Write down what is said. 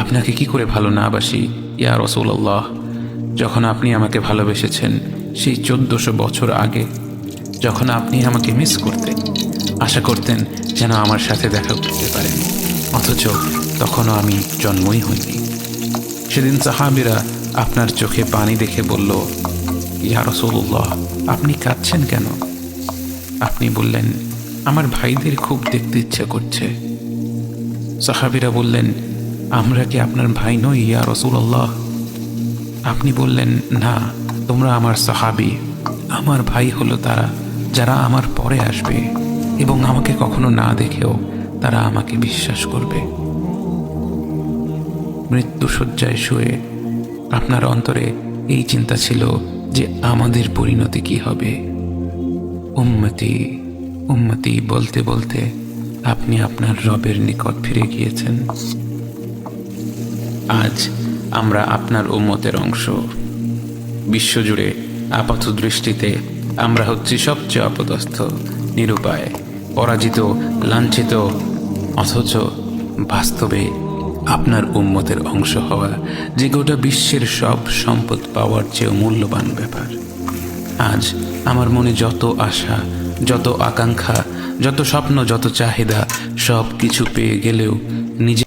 আপনাকে কি করে ভালো না বাসি ইয়া রাসূলুল্লাহ। যখন আপনি আমাকে ভালোবেসেছেন সেই 1400 বছর আগে, যখন আপনি আমাকে মিস করতেন, আশা করতেন যেন আমার সাথে দেখা করতে পারেন, অথচ তখনও আমি জন্মই হইনি। সেদিন সাহাবীরা আপনার চোখে পানি দেখে বলল, ইয়া রাসূলুল্লাহ, আপনি কাঁদছেন কেন? আপনি বললেন, আমার ভাইদের খুব দেখতে ইচ্ছা করছে। সাহাবীরা বললেন, আমরা কি আপনার ভাই নই ইয়া রাসূলুল্লাহ? আপনি বললেন, না, তোমরা আমার সাহাবী। আমার ভাই হলো তারা যারা আমার পরে আসবে এবং আমাকে কখনো না দেখেও তারা আমাকে বিশ্বাস করবে। মৃত্যুশয্যায় শুয়ে আপনার অন্তরে এই চিন্তা ছিল যে আমাদের পরিণতি কি হবে। উম্মতি উম্মতি বলতে বলতে আপনি আপনার রবের নিকট ফিরে গিয়েছেন। আজ আমরা আপনার উম্মতের অংশ। বিশ্বজুড়ে আপাত দৃষ্টিতে আমরা হচ্ছি সবচেয়ে অপদস্থ, নিরুপায়, পরাজিত, লাঞ্ছিত, অথচ বাস্তবে আপনার উম্মতের অংশ হওয়া যে গোটা বিশ্বের সব সম্পদ পাওয়ার চেয়েও মূল্যবান ব্যাপার। আজ আমার মনে যত আশা, যত আকাঙ্ক্ষা, যত স্বপ্ন, যত চাহিদা, সব কিছু পেয়ে গেলেও নিজে